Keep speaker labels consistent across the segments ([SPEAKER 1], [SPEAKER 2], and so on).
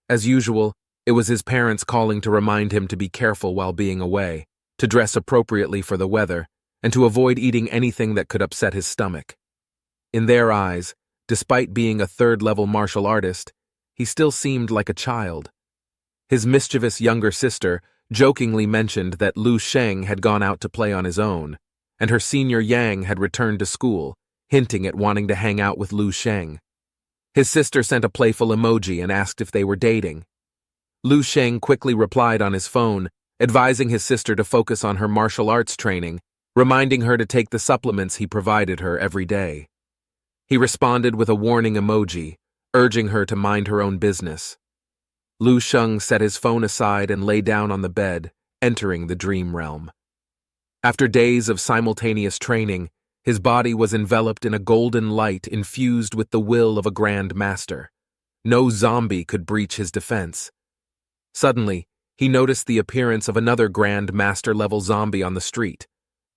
[SPEAKER 1] As usual, it was his parents calling to remind him to be careful while being away, to dress appropriately for the weather, and to avoid eating anything that could upset his stomach. In their eyes, despite being a third-level martial artist, he still seemed like a child. His mischievous younger sister jokingly mentioned that Lu Sheng had gone out to play on his own, and her senior Yang had returned to school, hinting at wanting to hang out with Lu Sheng. His sister sent a playful emoji and asked if they were dating. Lu Sheng quickly replied on his phone, advising his sister to focus on her martial arts training, reminding her to take the supplements he provided her every day. He responded with a warning emoji, urging her to mind her own business. Lu Sheng set his phone aside and lay down on the bed, entering the dream realm. After days of simultaneous training, his body was enveloped in a golden light infused with the will of a grand master. No zombie could breach his defense. Suddenly, he noticed the appearance of another grand master-level zombie on the street,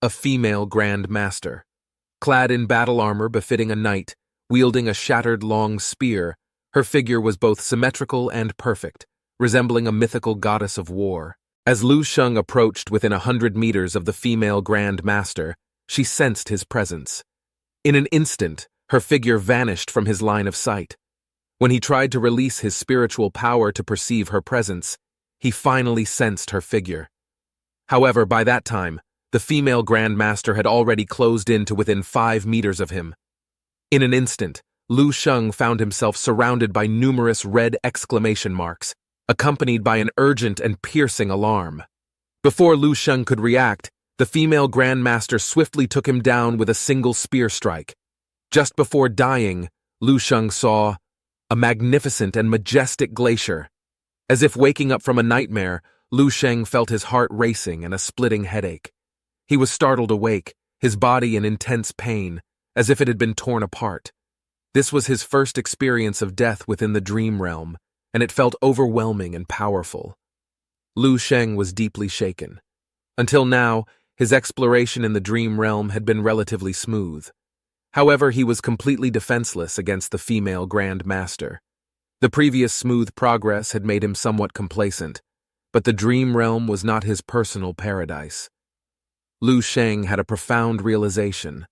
[SPEAKER 1] a female grand master. Clad in battle armor befitting a knight, wielding a shattered long spear, her figure was both symmetrical and perfect, resembling a mythical goddess of war. As Lu Sheng approached within 100 meters of the female Grand Master, she sensed his presence. In an instant, her figure vanished from his line of sight. When he tried to release his spiritual power to perceive her presence, he finally sensed her figure. However, by that time, the female Grand Master had already closed in to within 5 meters of him. In an instant, Lu Sheng found himself surrounded by numerous red exclamation marks, accompanied by an urgent and piercing alarm. Before Lu Sheng could react, the female Grand Master swiftly took him down with a single spear strike. Just before dying, Lu Sheng saw a magnificent and majestic glacier. As if waking up from a nightmare, Lu Sheng felt his heart racing and a splitting headache. He was startled awake, his body in intense pain, as if it had been torn apart. This was his first experience of death within the dream realm, and it felt overwhelming and powerful. Lu Sheng was deeply shaken. Until now, his exploration in the dream realm had been relatively smooth. However, he was completely defenseless against the female Grand Master. The previous smooth progress had made him somewhat complacent, but the dream realm was not his personal paradise. Lu Sheng had a profound realization.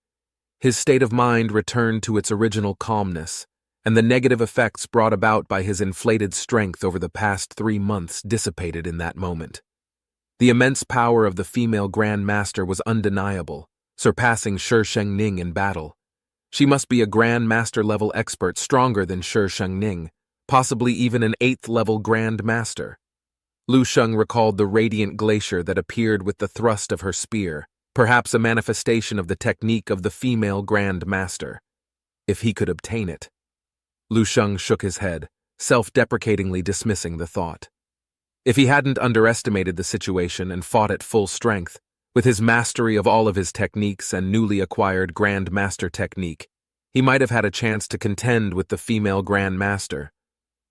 [SPEAKER 1] His state of mind returned to its original calmness, and the negative effects brought about by his inflated strength over the past 3 months dissipated in that moment. The immense power of the female Grand Master was undeniable, surpassing Shi Shengning in battle. She must be a Grand Master-level expert stronger than Shi Shengning, possibly even an 8th-level Grand Master. Lu Sheng recalled the radiant glacier that appeared with the thrust of her spear, perhaps a manifestation of the technique of the female Grand Master. If he could obtain it. Lu Sheng shook his head, self-deprecatingly dismissing the thought. If he hadn't underestimated the situation and fought at full strength, with his mastery of all of his techniques and newly acquired Grand Master technique, he might have had a chance to contend with the female Grand Master.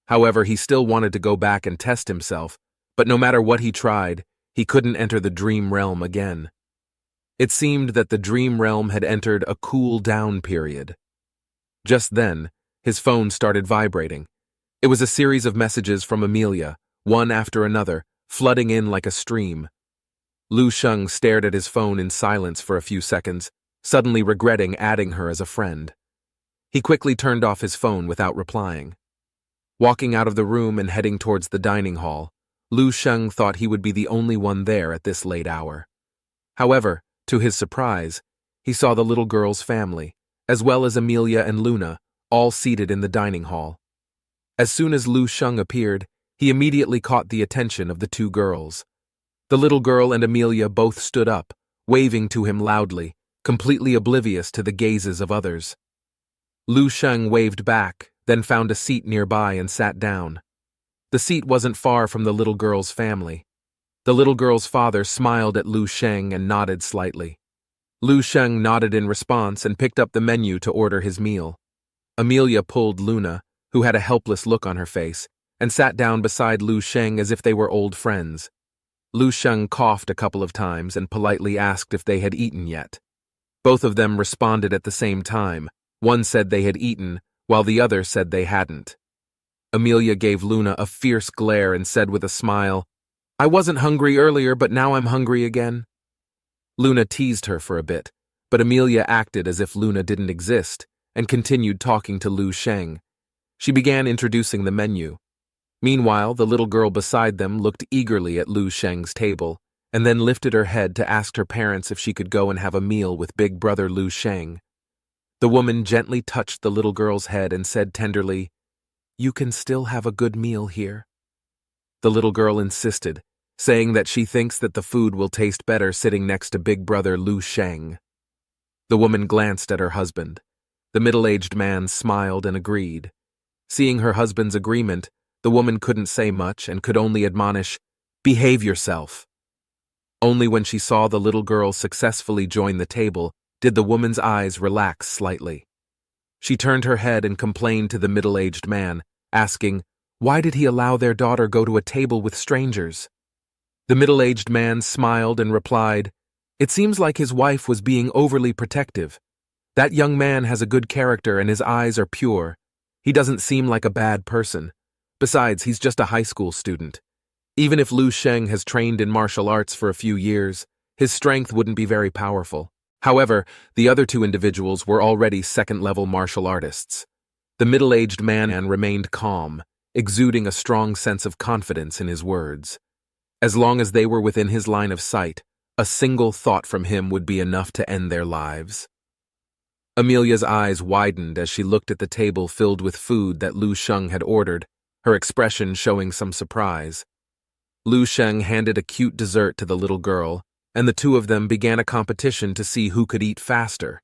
[SPEAKER 1] However, he still wanted to go back and test himself, but no matter what he tried, he couldn't enter the dream realm again. It seemed that the dream realm had entered a cool-down period. Just then, his phone started vibrating. It was a series of messages from Amelia, one after another, flooding in like a stream. Lu Sheng stared at his phone in silence for a few seconds, suddenly regretting adding her as a friend. He quickly turned off his phone without replying. Walking out of the room and heading towards the dining hall, Lu Sheng thought he would be the only one there at this late hour. However, to his surprise, he saw the little girl's family, as well as Amelia and Luna, all seated in the dining hall. As soon as Lu Sheng appeared, he immediately caught the attention of the 2 girls. The little girl and Amelia both stood up, waving to him loudly, completely oblivious to the gazes of others. Lu Sheng waved back, then found a seat nearby and sat down. The seat wasn't far from the little girl's family. The little girl's father smiled at Lu Sheng and nodded slightly. Lu Sheng nodded in response and picked up the menu to order his meal. Amelia pulled Luna, who had a helpless look on her face, and sat down beside Lu Sheng as if they were old friends. Lu Sheng coughed a couple of times and politely asked if they had eaten yet. Both of them responded at the same time. One said they had eaten, while the other said they hadn't. Amelia gave Luna a fierce glare and said with a smile, "I wasn't hungry earlier, but now I'm hungry again." Luna teased her for a bit, but Amelia acted as if Luna didn't exist and continued talking to Lu Sheng. She began introducing the menu. Meanwhile, the little girl beside them looked eagerly at Lu Sheng's table and then lifted her head to ask her parents if she could go and have a meal with big brother Lu Sheng. The woman gently touched the little girl's head and said tenderly, "You can still have a good meal here." The little girl insisted, saying that she thinks that the food will taste better sitting next to big brother Lu Sheng. The woman glanced at her husband. The middle-aged man smiled and agreed. Seeing her husband's agreement, the woman couldn't say much and could only admonish, "Behave yourself." Only when she saw the little girl successfully join the table did the woman's eyes relax slightly. She turned her head and complained to the middle-aged man, asking, why did he allow their daughter go to a table with strangers? The middle-aged man smiled and replied, "It seems like his wife was being overly protective. That young man has a good character and his eyes are pure. He doesn't seem like a bad person. Besides, he's just a high school student. Even if Lu Sheng has trained in martial arts for a few years, his strength wouldn't be very powerful." However, the other two individuals were already second-level martial artists. The middle-aged man remained calm, exuding a strong sense of confidence in his words. As long as they were within his line of sight, a single thought from him would be enough to end their lives. Amelia's eyes widened as she looked at the table filled with food that Lu Sheng had ordered, her expression showing some surprise. Lu Sheng handed a cute dessert to the little girl, and the two of them began a competition to see who could eat faster.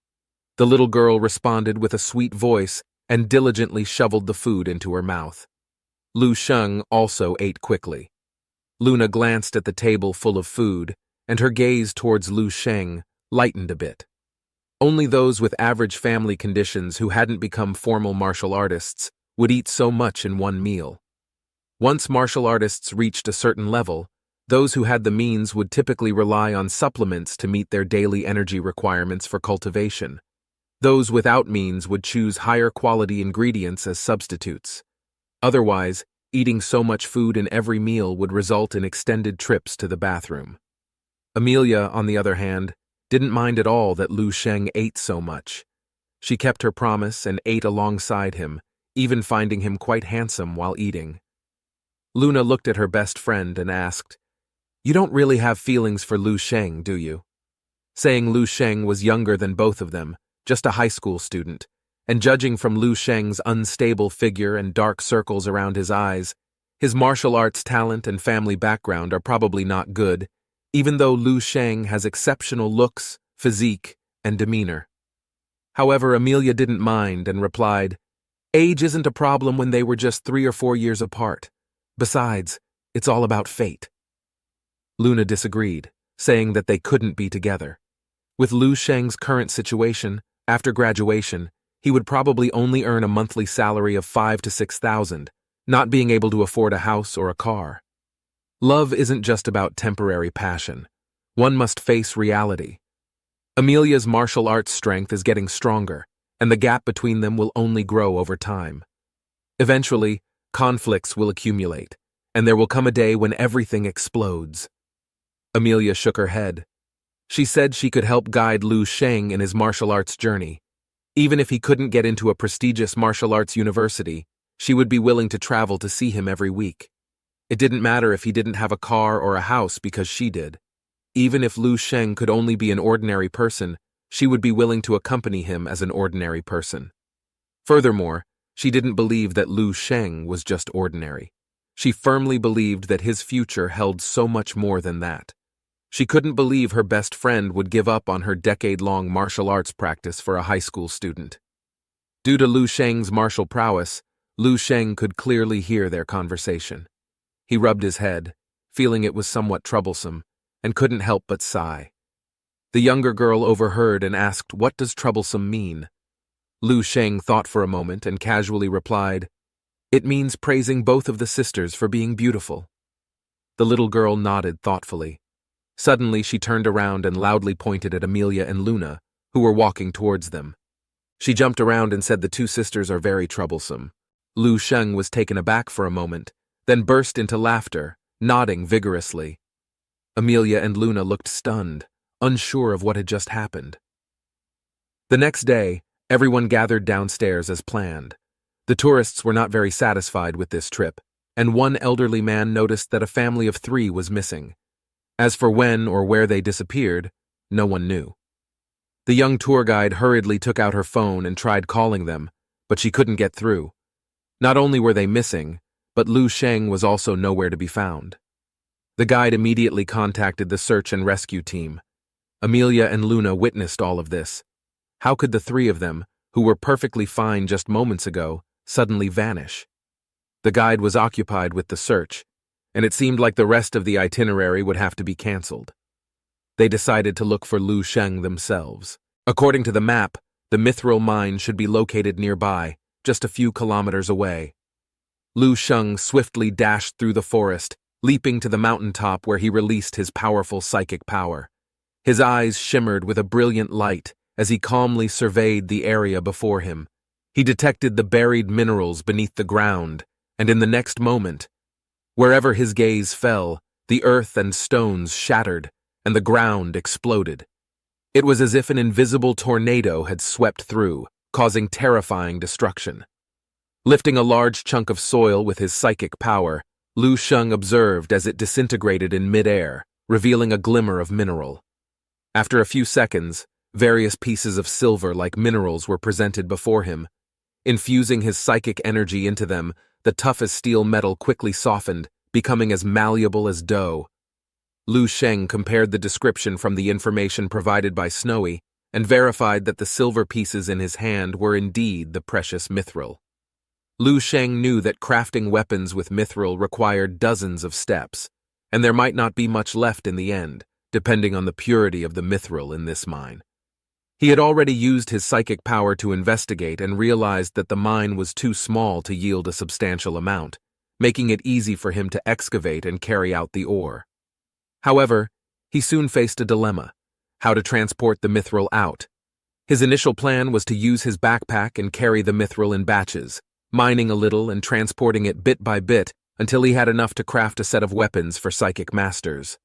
[SPEAKER 1] The little girl responded with a sweet voice and diligently shoveled the food into her mouth. Lu Sheng also ate quickly. Luna glanced at the table full of food, and her gaze towards Lu Sheng lightened a bit. Only those with average family conditions who hadn't become formal martial artists would eat so much in one meal. Once martial artists reached a certain level, those who had the means would typically rely on supplements to meet their daily energy requirements for cultivation. Those without means would choose higher quality ingredients as substitutes. Otherwise, eating so much food in every meal would result in extended trips to the bathroom. Amelia, on the other hand, didn't mind at all that Lu Sheng ate so much. She kept her promise and ate alongside him, even finding him quite handsome while eating. Luna looked at her best friend and asked, "You don't really have feelings for Lu Sheng, do you?" Saying Lu Sheng was younger than both of them, just a high school student, and judging from Lu Sheng's unstable figure and dark circles around his eyes, his martial arts talent and family background are probably not good, even though Lu Sheng has exceptional looks, physique, and demeanor. However, Amelia didn't mind and replied, "Age isn't a problem when they were just 3 or 4 years apart. Besides, it's all about fate." Luna disagreed, saying that they couldn't be together. With Lu Sheng's current situation, after graduation, he would probably only earn a monthly salary of 5,000 to 6,000, not being able to afford a house or a car. Love isn't just about temporary passion. One must face reality. Amelia's martial arts strength is getting stronger, and the gap between them will only grow over time. Eventually, conflicts will accumulate, and there will come a day when everything explodes. Amelia shook her head. She said she could help guide Lu Sheng in his martial arts journey. Even if he couldn't get into a prestigious martial arts university, she would be willing to travel to see him every week. It didn't matter if he didn't have a car or a house because she did. Even if Lu Sheng could only be an ordinary person, she would be willing to accompany him as an ordinary person. Furthermore, she didn't believe that Lu Sheng was just ordinary. She firmly believed that his future held so much more than that. She couldn't believe her best friend would give up on her decade-long martial arts practice for a high school student. Due to Lu Sheng's martial prowess, Lu Sheng could clearly hear their conversation. He rubbed his head, feeling it was somewhat troublesome, and couldn't help but sigh. The younger girl overheard and asked, "What does troublesome mean?" Lu Sheng thought for a moment and casually replied, "It means praising both of the sisters for being beautiful." The little girl nodded thoughtfully. Suddenly, she turned around and loudly pointed at Amelia and Luna, who were walking towards them. She jumped around and said the two sisters are very troublesome. Lu Sheng was taken aback for a moment, then burst into laughter, nodding vigorously. Amelia and Luna looked stunned, unsure of what had just happened. The next day, everyone gathered downstairs as planned. The tourists were not very satisfied with this trip, and one elderly man noticed that a family of 3 was missing. As for when or where they disappeared, no one knew. The young tour guide hurriedly took out her phone and tried calling them, but she couldn't get through. Not only were they missing, but Lu Sheng was also nowhere to be found. The guide immediately contacted the search and rescue team. Amelia and Luna witnessed all of this. How could the 3 of them, who were perfectly fine just moments ago, suddenly vanish? The guide was occupied with the search, and it seemed like the rest of the itinerary would have to be cancelled. They decided to look for Lu Sheng themselves. According to the map, the mithril mine should be located nearby, just a few kilometers away. Lu Sheng swiftly dashed through the forest, leaping to the mountaintop where he released his powerful psychic power. His eyes shimmered with a brilliant light as he calmly surveyed the area before him. He detected the buried minerals beneath the ground, and in the next moment, wherever his gaze fell, the earth and stones shattered, and the ground exploded. It was as if an invisible tornado had swept through, causing terrifying destruction. Lifting a large chunk of soil with his psychic power, Lu Sheng observed as it disintegrated in midair, revealing a glimmer of mineral. After a few seconds, various pieces of silver-like minerals were presented before him. Infusing his psychic energy into them, the toughest steel metal quickly softened, becoming as malleable as dough. Lu Sheng compared the description from the information provided by Snowy and verified that the silver pieces in his hand were indeed the precious mithril. Lu Sheng knew that crafting weapons with mithril required dozens of steps, and there might not be much left in the end, depending on the purity of the mithril in this mine. He had already used his psychic power to investigate and realized that the mine was too small to yield a substantial amount, making it easy for him to excavate and carry out the ore. However, he soon faced a dilemma: how to transport the mithril out. His initial plan was to use his backpack and carry the mithril in batches, mining a little and transporting it bit by bit until he had enough to craft a set of weapons for psychic masters.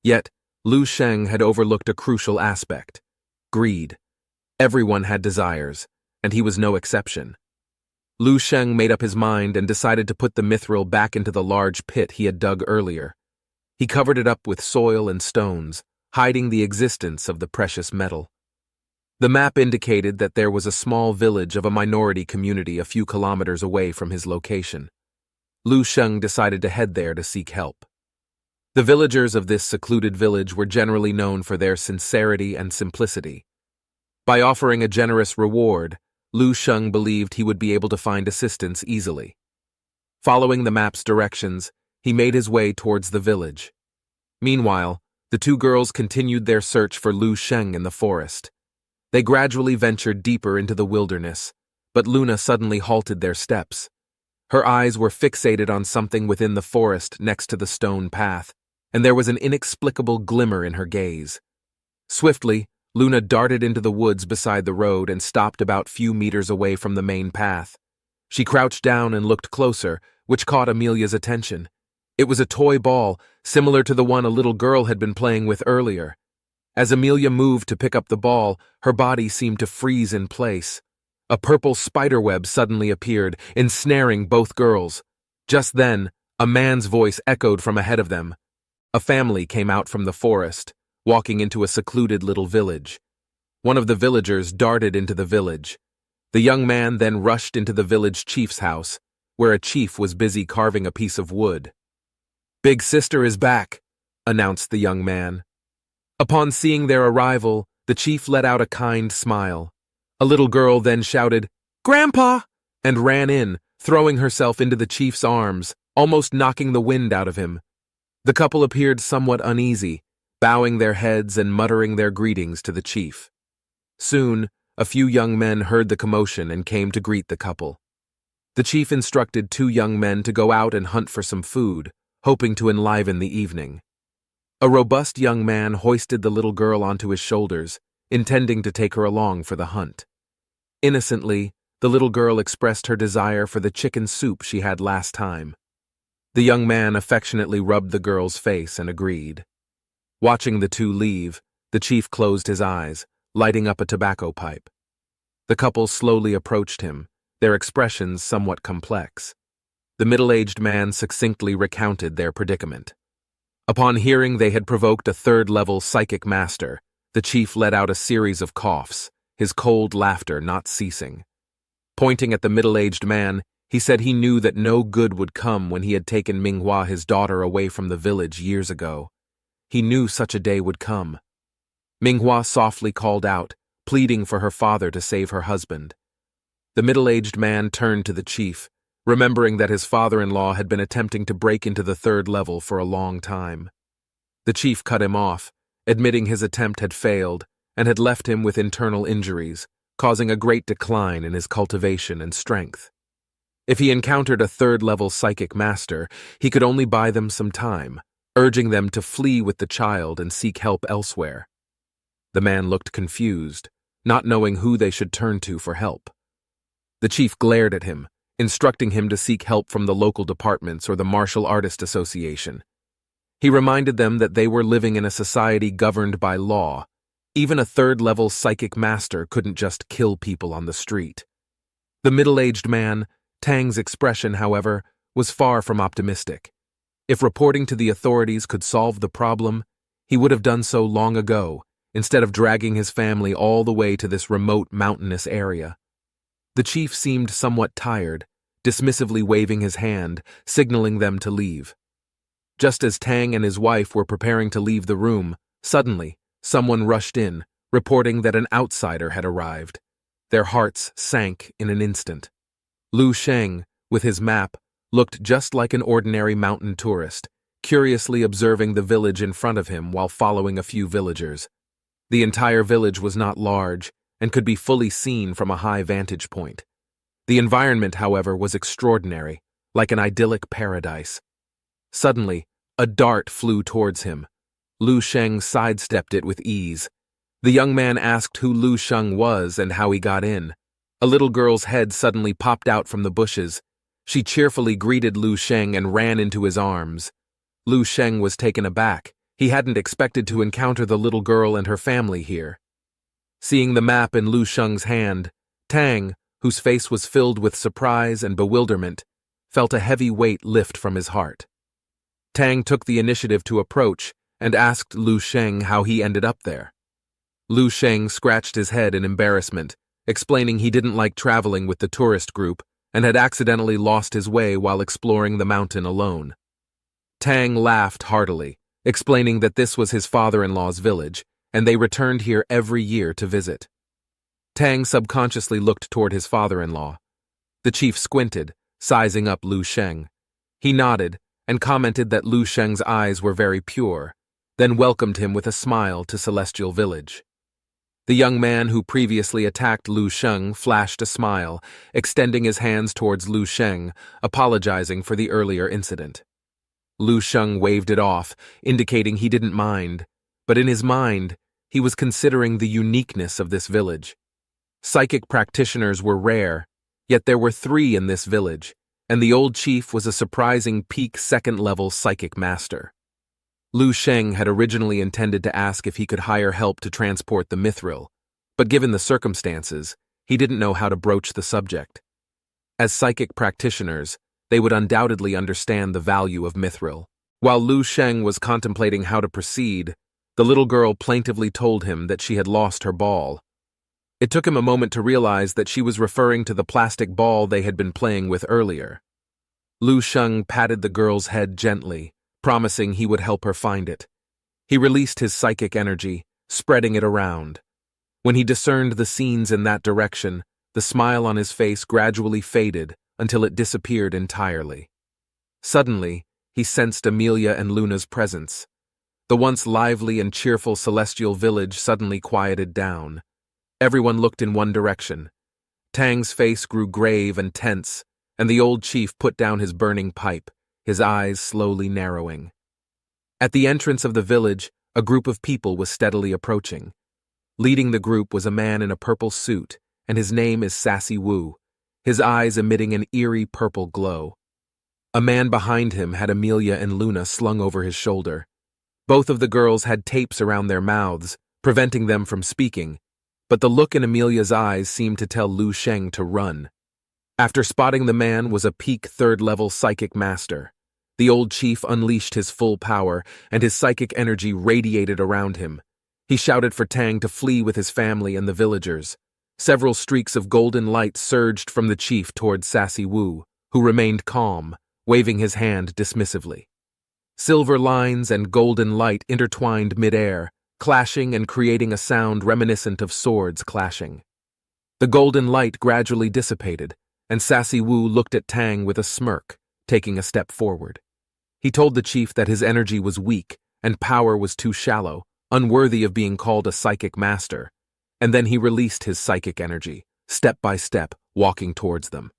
[SPEAKER 1] Yet, Lu Sheng had overlooked a crucial aspect: greed. Everyone had desires, and he was no exception. Lu Sheng made up his mind and decided to put the mithril back into the large pit he had dug earlier. He covered it up with soil and stones, hiding the existence of the precious metal. The map indicated that there was a small village of a minority community a few kilometers away from his location. Lu Sheng decided to head there to seek help. The villagers of this secluded village were generally known for their sincerity and simplicity. By offering a generous reward, Lu Sheng believed he would be able to find assistance easily. Following the map's directions, he made his way towards the village. Meanwhile, the 2 girls continued their search for Lu Sheng in the forest. They gradually ventured deeper into the wilderness, but Luna suddenly halted their steps. Her eyes were fixated on something within the forest next to the stone path, and there was an inexplicable glimmer in her gaze. Swiftly, Luna darted into the woods beside the road and stopped about few meters away from the main path. She crouched down and looked closer, which caught Amelia's attention. It was a toy ball, similar to the one a little girl had been playing with earlier. As Amelia moved to pick up the ball, her body seemed to freeze in place. A purple spiderweb suddenly appeared, ensnaring both girls. Just then, a man's voice echoed from ahead of them. A family came out from the forest, walking into a secluded little village. One of the villagers darted into the village. The young man then rushed into the village chief's house, where a chief was busy carving a piece of wood. "Big sister is back," announced the young man. Upon seeing their arrival, the chief let out a kind smile. A little girl then shouted, "Grandpa!" and ran in, throwing herself into the chief's arms, almost knocking the wind out of him. The couple appeared somewhat uneasy, bowing their heads and muttering their greetings to the chief. Soon, a few young men heard the commotion and came to greet the couple. The chief instructed 2 young men to go out and hunt for some food, hoping to enliven the evening. A robust young man hoisted the little girl onto his shoulders, intending to take her along for the hunt. Innocently, the little girl expressed her desire for the chicken soup she had last time. The young man affectionately rubbed the girl's face and agreed. Watching the two leave, the chief closed his eyes, lighting up a tobacco pipe. The couple slowly approached him, their expressions somewhat complex. The middle-aged man succinctly recounted their predicament. Upon hearing they had provoked a third-level psychic master, the chief let out a series of coughs, his cold laughter not ceasing. Pointing at the middle-aged man, he said he knew that no good would come when he had taken Manhwa, his daughter, away from the village years ago. He knew such a day would come. Manhwa softly called out, pleading for her father to save her husband. The middle-aged man turned to the chief, remembering that his father-in-law had been attempting to break into the third level for a long time. The chief cut him off, admitting his attempt had failed and had left him with internal injuries, causing a great decline in his cultivation and strength. If he encountered a third-level psychic master, he could only buy them some time, urging them to flee with the child and seek help elsewhere. The man looked confused, not knowing who they should turn to for help. The chief glared at him, instructing him to seek help from the local departments or the Martial Artist Association. He reminded them that they were living in a society governed by law. Even a third-level psychic master couldn't just kill people on the street. The middle-aged man, Tang's expression, however, was far from optimistic. If reporting to the authorities could solve the problem, he would have done so long ago, instead of dragging his family all the way to this remote mountainous area. The chief seemed somewhat tired, dismissively waving his hand, signaling them to leave. Just as Tang and his wife were preparing to leave the room, suddenly, someone rushed in, reporting that an outsider had arrived. Their hearts sank in an instant. Lu Sheng, with his map, looked just like an ordinary mountain tourist, curiously observing the village in front of him while following a few villagers. The entire village was not large and could be fully seen from a high vantage point. The environment, however, was extraordinary, like an idyllic paradise. Suddenly, a dart flew towards him. Lu Sheng sidestepped it with ease. The young man asked who Lu Sheng was and how he got in. A little girl's head suddenly popped out from the bushes. She cheerfully greeted Lu Sheng and ran into his arms. Lu Sheng was taken aback. He hadn't expected to encounter the little girl and her family here. Seeing the map in Lu Sheng's hand, Tang, whose face was filled with surprise and bewilderment, felt a heavy weight lift from his heart. Tang took the initiative to approach and asked Lu Sheng how he ended up there. Lu Sheng scratched his head in embarrassment, explaining he didn't like traveling with the tourist group and had accidentally lost his way while exploring the mountain alone. Tang laughed heartily, explaining that this was his father-in-law's village, and they returned here every year to visit. Tang subconsciously looked toward his father-in-law. The chief squinted, sizing up Lu Sheng. He nodded and commented that Lu Sheng's eyes were very pure, then welcomed him with a smile to Celestial Village. The young man who previously attacked Lu Sheng flashed a smile, extending his hands towards Lu Sheng, apologizing for the earlier incident. Lu Sheng waved it off, indicating he didn't mind, but in his mind, he was considering the uniqueness of this village. Psychic practitioners were rare, yet there were 3 in this village, and the old chief was a surprising peak second-level psychic master. Lu Sheng had originally intended to ask if he could hire help to transport the mithril, but given the circumstances, he didn't know how to broach the subject. As psychic practitioners, they would undoubtedly understand the value of mithril. While Lu Sheng was contemplating how to proceed, the little girl plaintively told him that she had lost her ball. It took him a moment to realize that she was referring to the plastic ball they had been playing with earlier. Lu Sheng patted the girl's head gently, promising he would help her find it. He released his psychic energy, spreading it around. When he discerned the scenes in that direction, the smile on his face gradually faded until it disappeared entirely. Suddenly, he sensed Amelia and Luna's presence. The once lively and cheerful celestial village suddenly quieted down. Everyone looked in one direction. Tang's face grew grave and tense, and the old chief put down his burning pipe, his eyes slowly narrowing. At the entrance of the village, a group of people was steadily approaching. Leading the group was a man in a purple suit, and his name is Sassy Wu. his eyes emitting an eerie purple glow. A man behind him had Amelia and Luna slung over his shoulder. Both of the girls had tapes around their mouths, preventing them from speaking, but the look in Amelia's eyes seemed to tell Lu Sheng to run. After spotting the man was a peak third-level psychic master. The old chief unleashed his full power, and his psychic energy radiated around him. He shouted for Tang to flee with his family and the villagers. Several streaks of golden light surged from the chief toward Sassy Wu, who remained calm, waving his hand dismissively. Silver lines and golden light intertwined mid-air, clashing and creating a sound reminiscent of swords clashing. The golden light gradually dissipated, and Sassy Wu looked at Tang with a smirk, taking a step forward. He told the chief that his energy was weak and power was too shallow, unworthy of being called a psychic master, and then he released his psychic energy, step by step, walking towards them.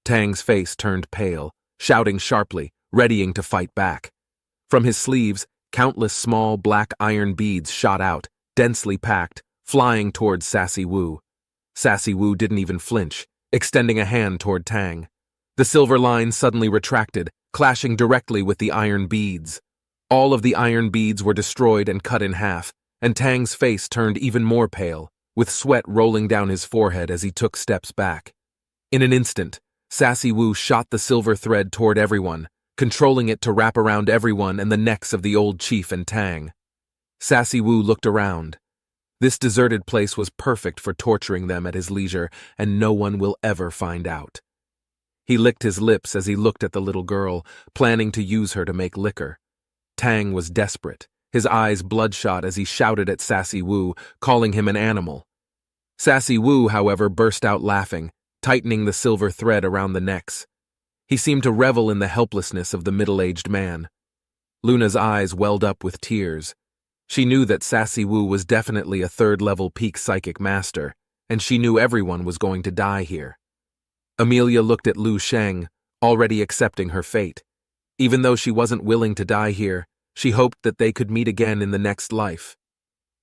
[SPEAKER 1] Tang's face turned pale, shouting sharply, readying to fight back. From his sleeves, countless small black iron beads shot out, densely packed, flying towards Sassy Wu. Sassy Wu didn't even flinch, extending a hand toward Tang. The silver line suddenly retracted, clashing directly with the iron beads. All of the iron beads were destroyed and cut in half, and Tang's face turned even more pale, with sweat rolling down his forehead as he took steps back. In an instant, Sassy Wu shot the silver thread toward everyone, controlling it to wrap around everyone and the necks of the old chief and Tang. Sassy Wu looked around. This deserted place was perfect for torturing them at his leisure, and no one will ever find out. He licked his lips as he looked at the little girl, planning to use her to make liquor. Tang was desperate, his eyes bloodshot as he shouted at Sassy Wu, calling him an animal. Sassy Wu, however, burst out laughing, tightening the silver thread around the necks. He seemed to revel in the helplessness of the middle-aged man. Luna's eyes welled up with tears. She knew that Sassy Wu was definitely a third-level peak psychic master, and she knew everyone was going to die here. Amelia looked at Lu Sheng, already accepting her fate. Even though she wasn't willing to die here, she hoped that they could meet again in the next life.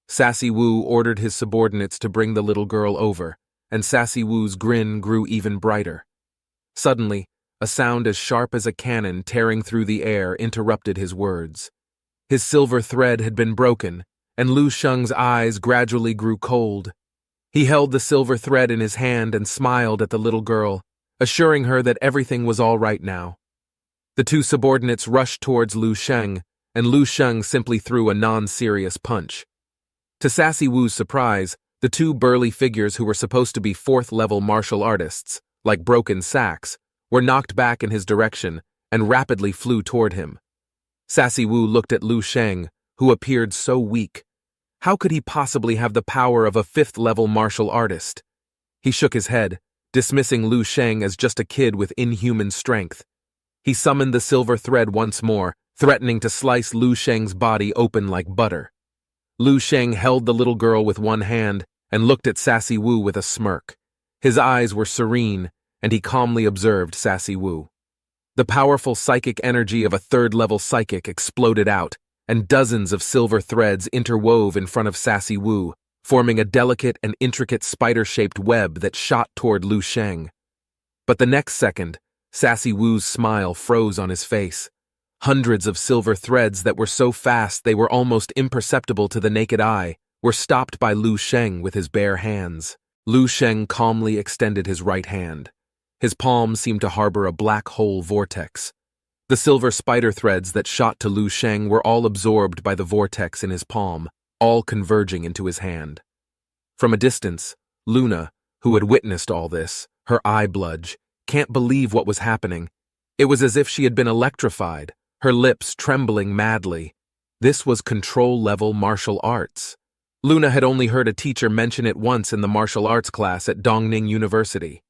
[SPEAKER 1] Sassy Wu ordered his subordinates to bring the little girl over, and Sassy Wu's grin grew even brighter. Suddenly, a sound as sharp as a cannon tearing through the air interrupted his words. His silver thread had been broken, and Lu Sheng's eyes gradually grew cold. He held the silver thread in his hand and smiled at the little girl, assuring her that everything was all right now. The two subordinates rushed towards Lu Sheng, and Lu Sheng simply threw a non-serious punch. To Sassy Wu's surprise, the two burly figures who were supposed to be fourth-level martial artists, like broken sacks, were knocked back in his direction and rapidly flew toward him. Sassy Wu looked at Lu Sheng, who appeared so weak. How could he possibly have the power of a fifth-level martial artist? He shook his head, dismissing Lu Sheng as just a kid with inhuman strength. He summoned the silver thread once more, threatening to slice Lu Sheng's body open like butter. Lu Sheng held the little girl with one hand and looked at Sassy Wu with a smirk. His eyes were serene, and he calmly observed Sassy Wu. The powerful psychic energy of a third-level psychic exploded out, and dozens of silver threads interwove in front of Sassy Wu, forming a delicate and intricate spider-shaped web that shot toward Lu Sheng. But the next second, Sassy Wu's smile froze on his face. Hundreds of silver threads that were so fast they were almost imperceptible to the naked eye were stopped by Lu Sheng with his bare hands. Lu Sheng calmly extended his right hand. His palm seemed to harbor a black hole vortex. The silver spider threads that shot to Lu Sheng were all absorbed by the vortex in his palm, all converging into his hand. From a distance, Luna, who had witnessed all this, her eye bludge, can't believe what was happening. It was as if she had been electrified, her lips trembling madly. This was control-level martial arts. Luna had only heard a teacher mention it once in the martial arts class at Dongning University.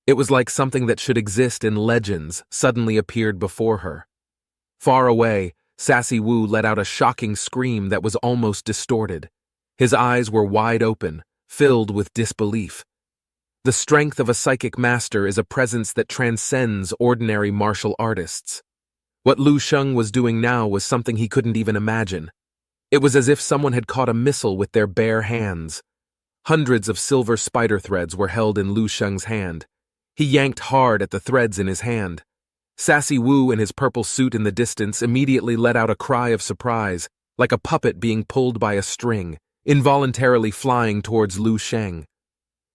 [SPEAKER 1] It was like something that should exist in legends suddenly appeared before her. Far away, Sassy Wu let out a shocking scream that was almost distorted. His eyes were wide open, filled with disbelief. The strength of a psychic master is a presence that transcends ordinary martial artists. What Lu Sheng was doing now was something he couldn't even imagine. It was as if someone had caught a missile with their bare hands. Hundreds of silver spider threads were held in Lu Sheng's hand. He yanked hard at the threads in his hand. Sassy Wu in his purple suit in the distance immediately let out a cry of surprise, like a puppet being pulled by a string, involuntarily flying towards Lu Sheng.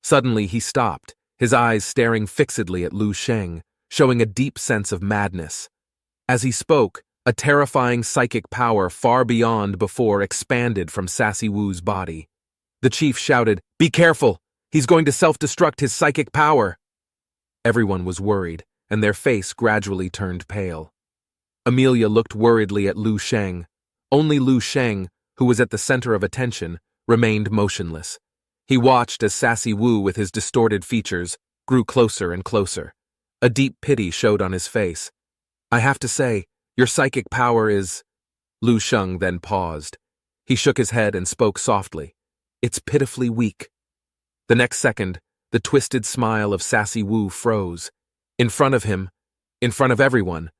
[SPEAKER 1] Suddenly he stopped, his eyes staring fixedly at Lu Sheng, showing a deep sense of madness. As he spoke, a terrifying psychic power far beyond before expanded from Sassy Wu's body. The chief shouted, "Be careful! He's going to self-destruct his psychic power!" Everyone was worried, and their face gradually turned pale. Amelia looked worriedly at Lu Sheng. Only Lu Sheng, who was at the center of attention, remained motionless. He watched as Sassy Wu, with his distorted features, grew closer and closer. A deep pity showed on his face. "I have to say, your psychic power is—" Lu Sheng then paused. He shook his head and spoke softly. "It's pitifully weak." The next second, the twisted smile of Sassy Wu froze. In front of him, in front of everyone,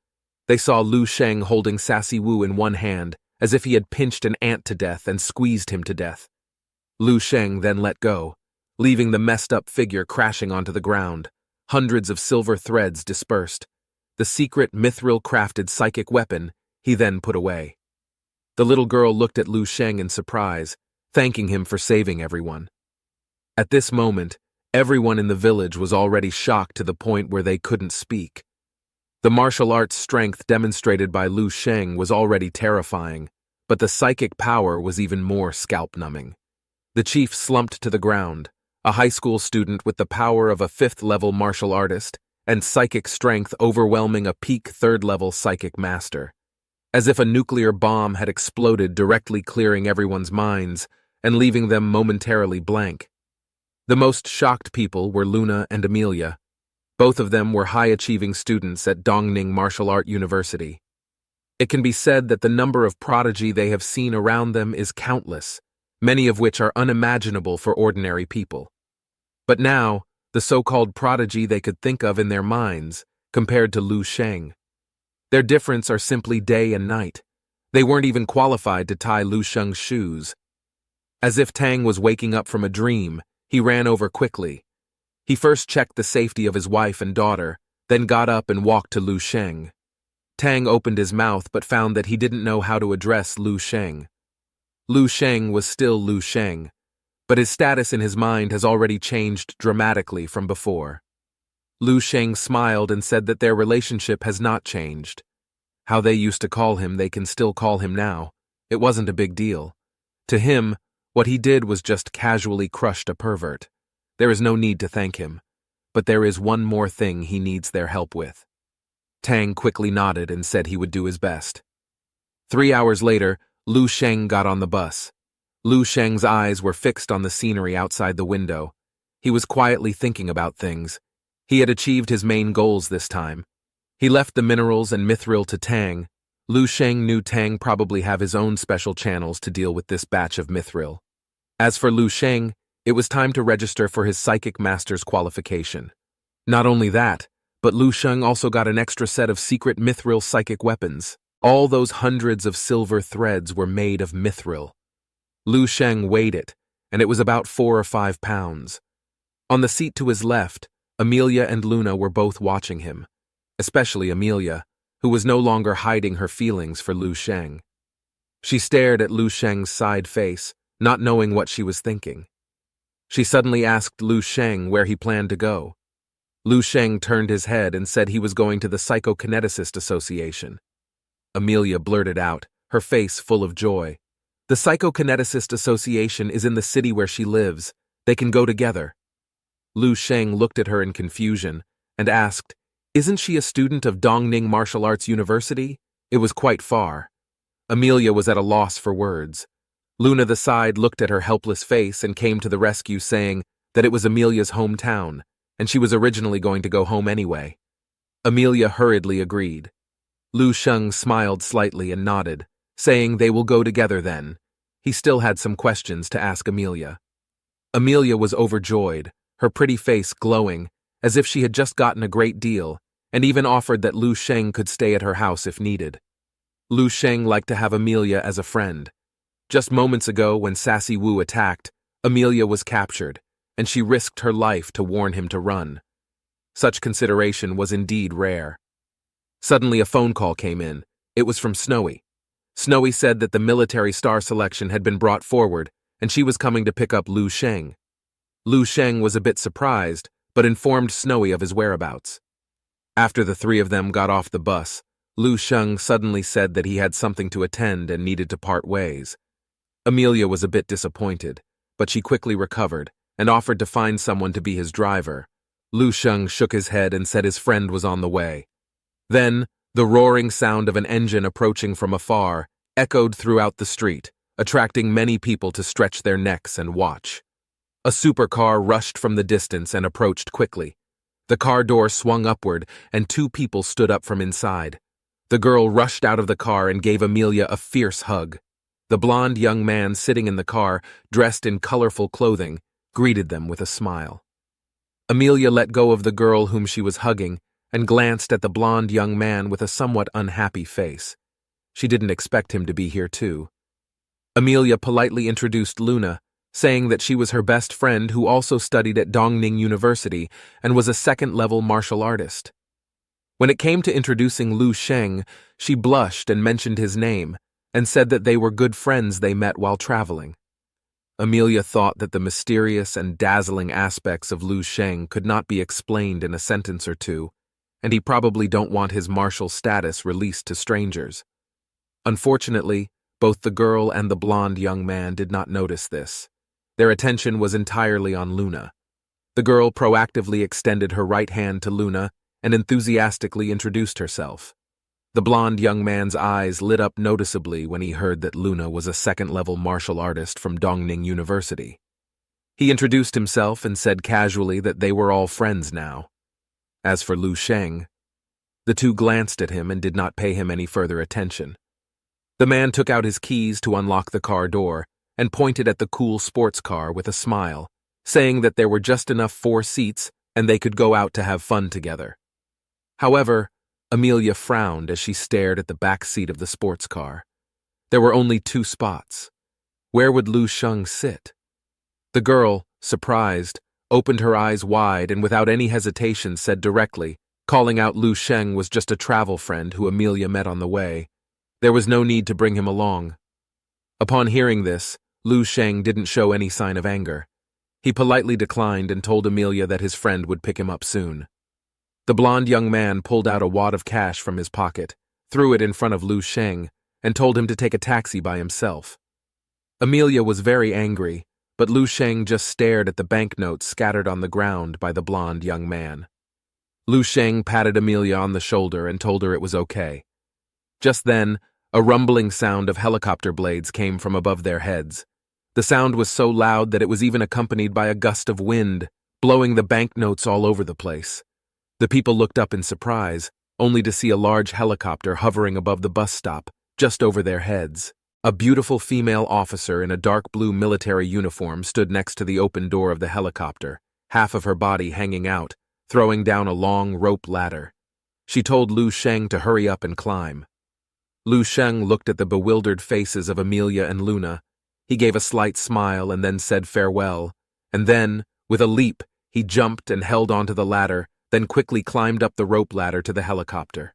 [SPEAKER 1] they saw Lu Sheng holding Sassy Wu in one hand, as if he had pinched an ant to death and squeezed him to death. Lu Sheng then let go, leaving the messed-up figure crashing onto the ground. Hundreds of silver threads dispersed. The secret mithril-crafted psychic weapon he then put away. The little girl looked at Lu Sheng in surprise, thanking him for saving everyone. At this moment, everyone in the village was already shocked to the point where they couldn't speak. The martial arts strength demonstrated by Lu Sheng was already terrifying, but the psychic power was even more scalp-numbing. The chief slumped to the ground, a high school student with the power of a 5th-level martial artist and psychic strength overwhelming a peak 3rd-level psychic master. As if a nuclear bomb had exploded, directly clearing everyone's minds and leaving them momentarily blank. The most shocked people were Luna and Amelia. Both of them were high-achieving students at Dongning Martial Art University. It can be said that the number of prodigy they have seen around them is countless, many of which are unimaginable for ordinary people. But now, the so-called prodigy they could think of in their minds, compared to Lu Sheng. Their difference are simply day and night. They weren't even qualified to tie Lu Sheng's shoes. As if Tang was waking up from a dream, he ran over quickly. He first checked the safety of his wife and daughter, then got up and walked to Lu Sheng. Tang opened his mouth but found that he didn't know how to address Lu Sheng. Lu Sheng was still Lu Sheng, but his status in his mind has already changed dramatically from before. Lu Sheng smiled and said that their relationship has not changed. How they used to call him, they can still call him now. It wasn't a big deal. To him, what he did was just casually crushed a pervert. There is no need to thank him, but there is one more thing he needs their help with. Tang quickly nodded and said he would do his best. 3 hours later, Lu Sheng got on the bus. Lu Sheng's eyes were fixed on the scenery outside the window. He was quietly thinking about things. He had achieved his main goals this time. He left the minerals and mithril to Tang. Lu Sheng knew Tang probably have his own special channels to deal with this batch of mithril. As for Lu Sheng, it was time to register for his psychic master's qualification. Not only that, but Lu Sheng also got an extra set of secret mithril psychic weapons. All those hundreds of silver threads were made of mithril. Lu Sheng weighed it, and it was about 4 or 5 pounds. On the seat to his left, Amelia and Luna were both watching him, especially Amelia, who was no longer hiding her feelings for Lu Sheng. She stared at Lu Sheng's side face, not knowing what she was thinking. She suddenly asked Lu Sheng where he planned to go. Lu Sheng turned his head and said he was going to the Psychokineticist Association. Amelia blurted out, her face full of joy. The Psychokineticist Association is in the city where she lives. They can go together. Lu Sheng looked at her in confusion and asked, "Isn't she a student of Dongning Martial Arts University?" It was quite far. Amelia was at a loss for words. Luna the side looked at her helpless face and came to the rescue, saying that it was Amelia's hometown, and she was originally going to go home anyway. Amelia hurriedly agreed. Lu Sheng smiled slightly and nodded, saying they will go together then. He still had some questions to ask Amelia. Amelia was overjoyed, her pretty face glowing, as if she had just gotten a great deal, and even offered that Lu Sheng could stay at her house if needed. Lu Sheng liked to have Amelia as a friend. Just moments ago, when Sassy Wu attacked, Amelia was captured, and she risked her life to warn him to run. Such consideration was indeed rare. Suddenly a phone call came in. It was from Snowy. Snowy said that the military star selection had been brought forward, and she was coming to pick up Lu Sheng. Lu Sheng was a bit surprised, but informed Snowy of his whereabouts. After the three of them got off the bus, Lu Sheng suddenly said that he had something to attend and needed to part ways. Amelia was a bit disappointed, but she quickly recovered and offered to find someone to be his driver. Lu Sheng shook his head and said his friend was on the way. Then, the roaring sound of an engine approaching from afar echoed throughout the street, attracting many people to stretch their necks and watch. A supercar rushed from the distance and approached quickly. The car door swung upward, and two people stood up from inside. The girl rushed out of the car and gave Amelia a fierce hug. The blond young man sitting in the car, dressed in colorful clothing, greeted them with a smile. Amelia let go of the girl whom she was hugging and glanced at the blond young man with a somewhat unhappy face. She didn't expect him to be here too. Amelia politely introduced Luna, saying that she was her best friend who also studied at Dongning University and was a second-level martial artist. When it came to introducing Lu Sheng, she blushed and mentioned his name, and said that they were good friends they met while traveling. Amelia thought that the mysterious and dazzling aspects of Lu Sheng could not be explained in a sentence or two, and he probably don't want his martial status released to strangers. Unfortunately, both the girl and the blond young man did not notice this. Their attention was entirely on Luna. The girl proactively extended her right hand to Luna and enthusiastically introduced herself. The blond young man's eyes lit up noticeably when he heard that Luna was a second-level martial artist from Dongning University. He introduced himself and said casually that they were all friends now. As for Lu Sheng, the two glanced at him and did not pay him any further attention. The man took out his keys to unlock the car door and pointed at the cool sports car with a smile, saying that there were just enough 4 seats and they could go out to have fun together. However, Amelia frowned as she stared at the back seat of the sports car. There were only 2 spots. Where would Lu Sheng sit? The girl, surprised, opened her eyes wide and without any hesitation said directly, calling out Lu Sheng was just a travel friend who Amelia met on the way. There was no need to bring him along. Upon hearing this, Lu Sheng didn't show any sign of anger. He politely declined and told Amelia that his friend would pick him up soon. The blond young man pulled out a wad of cash from his pocket, threw it in front of Lu Sheng, and told him to take a taxi by himself. Amelia was very angry, but Lu Sheng just stared at the banknotes scattered on the ground by the blond young man. Lu Sheng patted Amelia on the shoulder and told her it was okay. Just then, a rumbling sound of helicopter blades came from above their heads. The sound was so loud that it was even accompanied by a gust of wind, blowing the banknotes all over the place. The people looked up in surprise, only to see a large helicopter hovering above the bus stop, just over their heads. A beautiful female officer in a dark blue military uniform stood next to the open door of the helicopter, half of her body hanging out, throwing down a long rope ladder. She told Lu Sheng to hurry up and climb. Lu Sheng looked at the bewildered faces of Amelia and Luna. He gave a slight smile and then said farewell, and then, with a leap, he jumped and held onto the ladder, then quickly climbed up the rope ladder to the helicopter.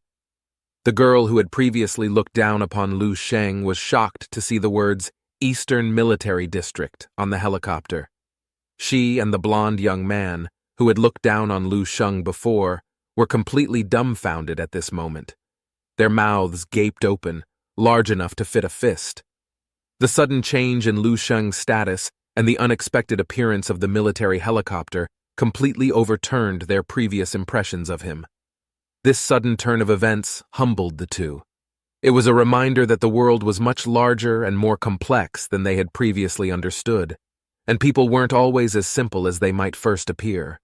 [SPEAKER 1] The girl who had previously looked down upon Lu Sheng was shocked to see the words Eastern Military District on the helicopter. She and the blond young man, who had looked down on Lu Sheng before, were completely dumbfounded at this moment. Their mouths gaped open, large enough to fit a fist. The sudden change in Lu Sheng's status and the unexpected appearance of the military helicopter completely overturned their previous impressions of him. This sudden turn of events humbled the two. It was a reminder that the world was much larger and more complex than they had previously understood, and people weren't always as simple as they might first appear.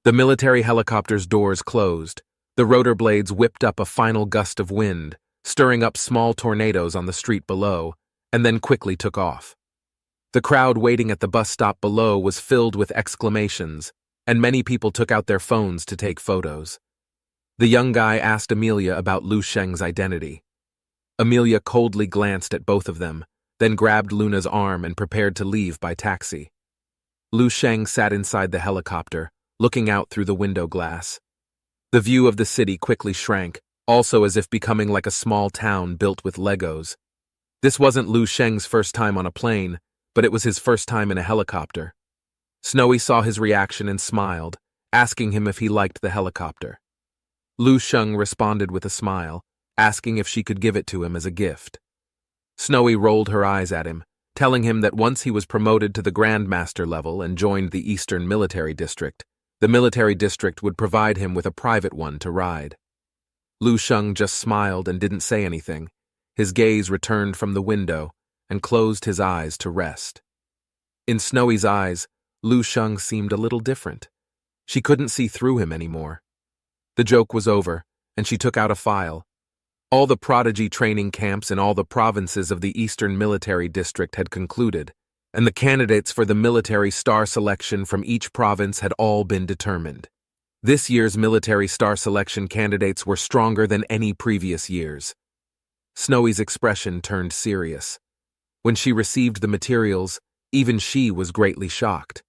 [SPEAKER 1] The military helicopter's doors closed. The rotor blades whipped up a final gust of wind, stirring up small tornadoes on the street below, and then quickly took off. The crowd waiting at the bus stop below was filled with exclamations, and many people took out their phones to take photos. The young guy asked Amelia about Lu Sheng's identity. Amelia coldly glanced at both of them, then grabbed Luna's arm and prepared to leave by taxi. Lu Sheng sat inside the helicopter, looking out through the window glass. The view of the city quickly shrank, also as if becoming like a small town built with Legos. This wasn't Lu Sheng's first time on a plane, but it was his first time in a helicopter. Snowy saw his reaction and smiled, asking him if he liked the helicopter. Lu Sheng responded with a smile, asking if she could give it to him as a gift. Snowy rolled her eyes at him, telling him that once he was promoted to the Grandmaster level and joined the Eastern Military District, the military district would provide him with a private one to ride. Lu Sheng just smiled and didn't say anything. His gaze returned from the window and closed his eyes to rest. In Snowy's eyes, Lu Sheng seemed a little different. She couldn't see through him anymore. The joke was over, and she took out a file. All the prodigy training camps in all the provinces of the Eastern Military District had concluded, and the candidates for the military star selection from each province had all been determined. This year's military star selection candidates were stronger than any previous years. Snowy's expression turned serious. When she received the materials, even she was greatly shocked.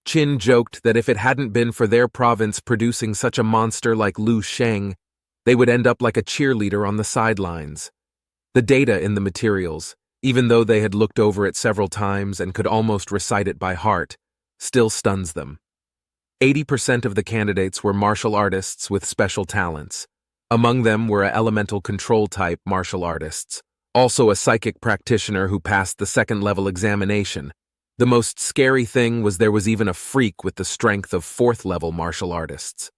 [SPEAKER 1] Qin joked that if it hadn't been for their province producing such a monster like Lu Sheng, they would end up like a cheerleader on the sidelines. The data in the materials, even though they had looked over it several times and could almost recite it by heart, still stuns them. 80% of the candidates were martial artists with special talents. Among them were elemental control-type martial artists, also a psychic practitioner who passed the second-level examination. The most scary thing was there was even a freak with the strength of fourth-level martial artists.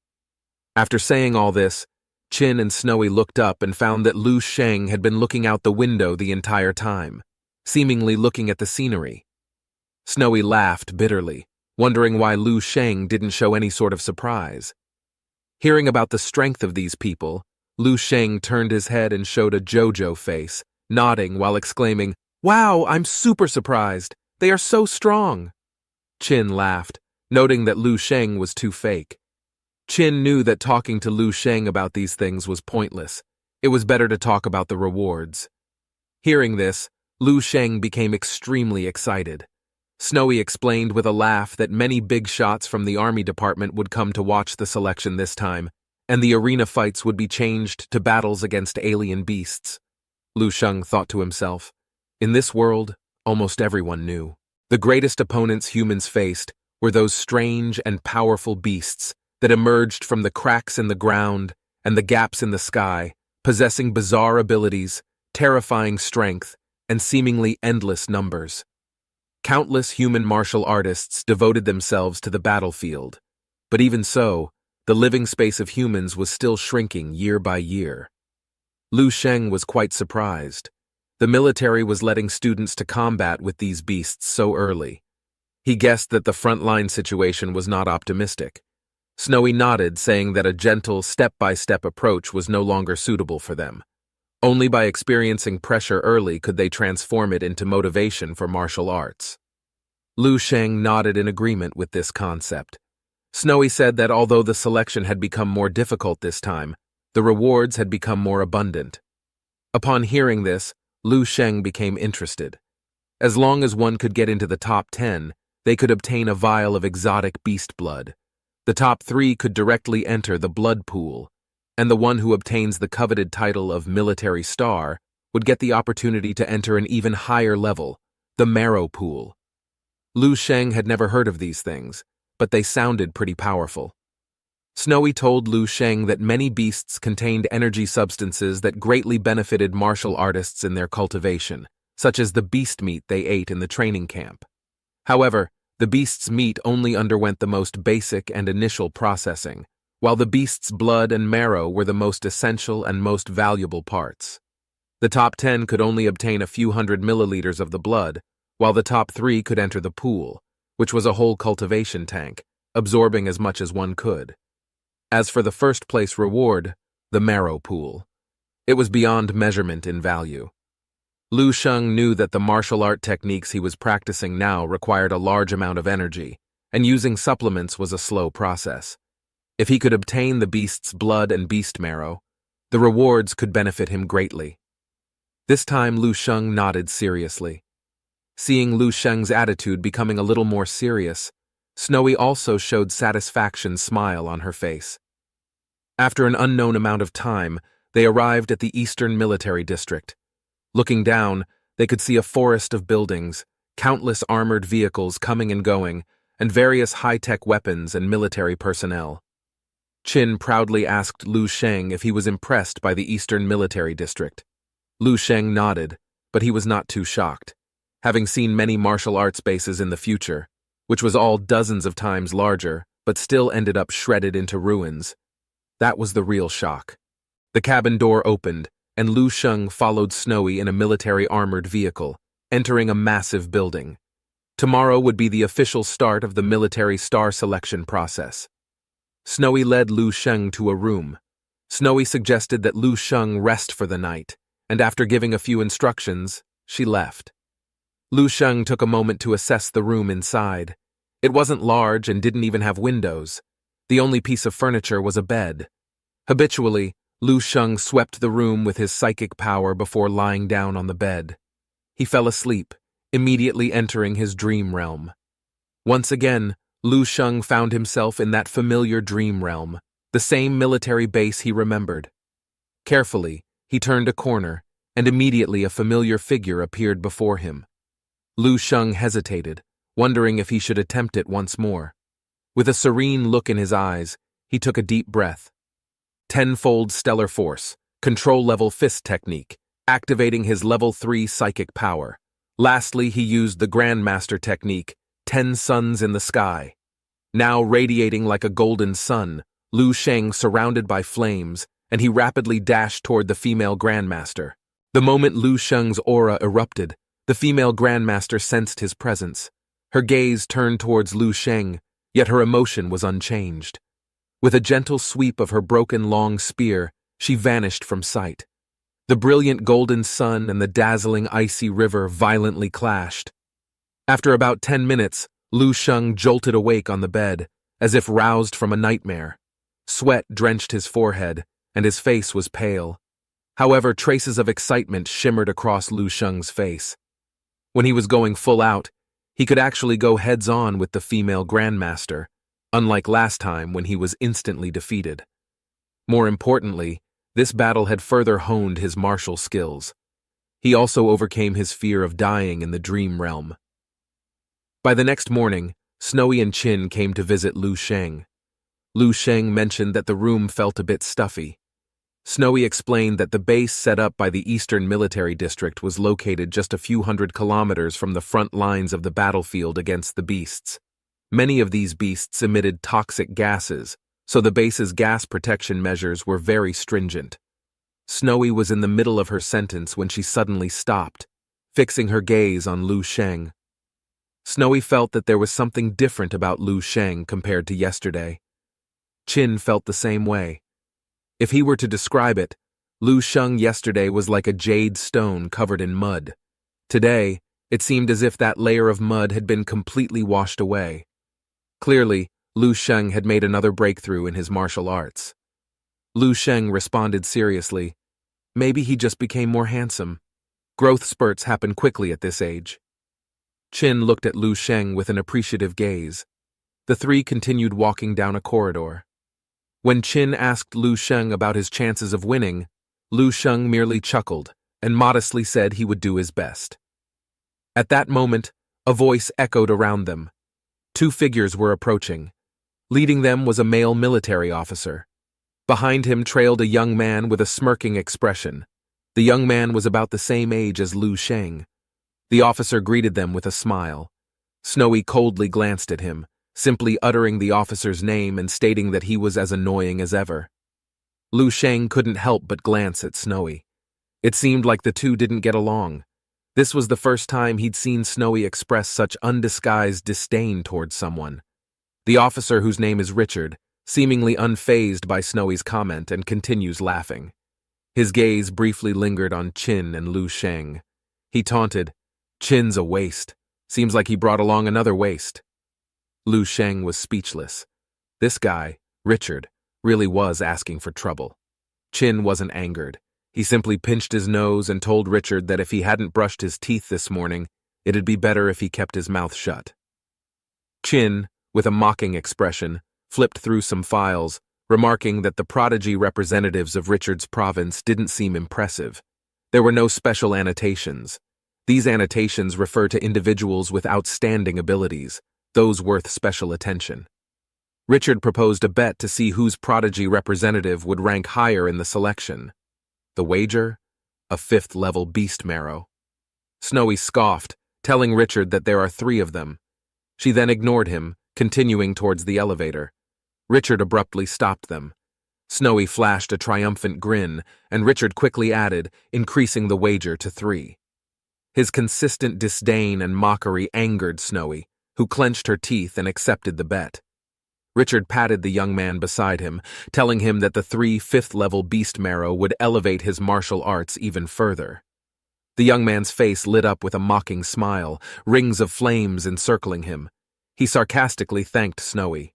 [SPEAKER 1] After saying all this, Qin and Snowy looked up and found that Lu Sheng had been looking out the window the entire time, seemingly looking at the scenery. Snowy laughed bitterly, wondering why Lu Sheng didn't show any sort of surprise. Hearing about the strength of these people, Lu Sheng turned his head and showed a JoJo face, nodding while exclaiming, "Wow, I'm super surprised! They are so strong!" Qin laughed, noting that Lu Sheng was too fake. Qin knew that talking to Lu Sheng about these things was pointless. It was better to talk about the rewards. Hearing this, Lu Sheng became extremely excited. Snowy explained with a laugh that many big shots from the army department would come to watch the selection this time, and the arena fights would be changed to battles against alien beasts. Lu Sheng thought to himself, in this world, almost everyone knew. The greatest opponents humans faced were those strange and powerful beasts that emerged from the cracks in the ground and the gaps in the sky, possessing bizarre abilities, terrifying strength, and seemingly endless numbers. Countless human martial artists devoted themselves to the battlefield, but even so, the living space of humans was still shrinking year by year. Lu Sheng was quite surprised. The military was letting students to combat with these beasts so early. He guessed that the frontline situation was not optimistic. Snowy nodded, saying that a gentle, step-by-step approach was no longer suitable for them. Only by experiencing pressure early could they transform it into motivation for martial arts. Lu Sheng nodded in agreement with this concept. Snowy said that although the selection had become more difficult this time, the rewards had become more abundant. Upon hearing this, Lu Sheng became interested. As long as one could get into the top 10, they could obtain a vial of exotic beast blood. The top 3 could directly enter the blood pool, and the one who obtains the coveted title of military star would get the opportunity to enter an even higher level, the marrow pool. Lu Sheng had never heard of these things, but they sounded pretty powerful. Snowy told Lu Sheng that many beasts contained energy substances that greatly benefited martial artists in their cultivation, such as the beast meat they ate in the training camp. However, the beast's meat only underwent the most basic and initial processing, while the beast's blood and marrow were the most essential and most valuable parts. The top 10 could only obtain a few hundred milliliters of the blood, while the top 3 could enter the pool, which was a whole cultivation tank, absorbing as much as one could. As for the first place reward, the marrow pool, it was beyond measurement in value. Lu Sheng knew that the martial art techniques he was practicing now required a large amount of energy, and using supplements was a slow process. If he could obtain the beast's blood and beast marrow, the rewards could benefit him greatly. This time Lu Sheng nodded seriously. Seeing Lu Sheng's attitude becoming a little more serious, Snowy also showed satisfaction smile on her face. After an unknown amount of time, they arrived at the Eastern Military District. Looking down, they could see a forest of buildings, countless armored vehicles coming and going, and various high-tech weapons and military personnel. Qin proudly asked Lu Sheng if he was impressed by the Eastern Military District. Lu Sheng nodded, but he was not too shocked, having seen many martial arts bases in the future, which was all dozens of times larger, but still ended up shredded into ruins. That was the real shock. The cabin door opened, and Lu Sheng followed Snowy in a military armored vehicle, entering a massive building. Tomorrow would be the official start of the military star selection process. Snowy led Lu Sheng to a room. Snowy suggested that Lu Sheng rest for the night, and after giving a few instructions, she left. Lu Sheng took a moment to assess the room inside. It wasn't large and didn't even have windows. The only piece of furniture was a bed. Habitually, Lu Sheng swept the room with his psychic power before lying down on the bed. He fell asleep, immediately entering his dream realm. Once again, Lu Sheng found himself in that familiar dream realm, the same military base he remembered. Carefully, he turned a corner, and immediately a familiar figure appeared before him. Lu Sheng hesitated, wondering if he should attempt it once more. With a serene look in his eyes, he took a deep breath. Tenfold Stellar Force, control-level fist technique, activating his level 3 psychic power. Lastly, he used the Grandmaster technique, 10 Suns in the Sky. Now radiating like a golden sun, Lu Sheng surrounded by flames, and he rapidly dashed toward the female Grandmaster. The moment Lu Sheng's aura erupted, the female Grandmaster sensed his presence. Her gaze turned towards Lu Sheng, yet her emotion was unchanged. With a gentle sweep of her broken long spear, she vanished from sight. The brilliant golden sun and the dazzling icy river violently clashed. After about 10 minutes, Lu Sheng jolted awake on the bed, as if roused from a nightmare. Sweat drenched his forehead, and his face was pale. However, traces of excitement shimmered across Lu Sheng's face. When he was going full out, he could actually go heads-on with the female Grandmaster, unlike last time when he was instantly defeated. More importantly, this battle had further honed his martial skills. He also overcame his fear of dying in the dream realm. By the next morning, Snowy and Qin came to visit Lu Sheng. Lu Sheng mentioned that the room felt a bit stuffy. Snowy explained that the base set up by the Eastern Military District was located just a few hundred kilometers from the front lines of the battlefield against the beasts. Many of these beasts emitted toxic gases, so the base's gas protection measures were very stringent. Snowy was in the middle of her sentence when she suddenly stopped, fixing her gaze on Lu Sheng. Snowy felt that there was something different about Lu Sheng compared to yesterday. Qin felt the same way. If he were to describe it, Lu Sheng yesterday was like a jade stone covered in mud. Today, it seemed as if that layer of mud had been completely washed away. Clearly, Lu Sheng had made another breakthrough in his martial arts. Lu Sheng responded seriously. Maybe he just became more handsome. Growth spurts happen quickly at this age. Qin looked at Lu Sheng with an appreciative gaze. The three continued walking down a corridor. When Qin asked Lu Sheng about his chances of winning, Lu Sheng merely chuckled and modestly said he would do his best. At that moment, a voice echoed around them. Two figures were approaching. Leading them was a male military officer. Behind him trailed a young man with a smirking expression. The young man was about the same age as Lu Sheng. The officer greeted them with a smile. Snowy coldly glanced at him, simply uttering the officer's name and stating that he was as annoying as ever. Lu Sheng couldn't help but glance at Snowy. It seemed like the two didn't get along. This was the first time he'd seen Snowy express such undisguised disdain towards someone. The officer, whose name is Richard, seemingly unfazed by Snowy's comment and continues laughing. His gaze briefly lingered on Qin and Lu Sheng. He taunted, "Qin's a waste. Seems like he brought along another waste." Lu Sheng was speechless. This guy, Richard, really was asking for trouble. Qin wasn't angered. He simply pinched his nose and told Richard that if he hadn't brushed his teeth this morning, it'd be better if he kept his mouth shut. Qin, with a mocking expression, flipped through some files, remarking that the prodigy representatives of Richard's province didn't seem impressive. There were no special annotations. These annotations refer to individuals with outstanding abilities, those worth special attention. Richard proposed a bet to see whose prodigy representative would rank higher in the selection. The wager? A 5th-level beast marrow. Snowy scoffed, telling Richard that there are 3 of them. She then ignored him, continuing towards the elevator. Richard abruptly stopped them. Snowy flashed a triumphant grin, and Richard quickly added, increasing the wager to 3. His consistent disdain and mockery angered Snowy, who clenched her teeth and accepted the bet. Richard patted the young man beside him, telling him that the 3 5th-level beast marrow would elevate his martial arts even further. The young man's face lit up with a mocking smile, rings of flames encircling him. He sarcastically thanked Snowy.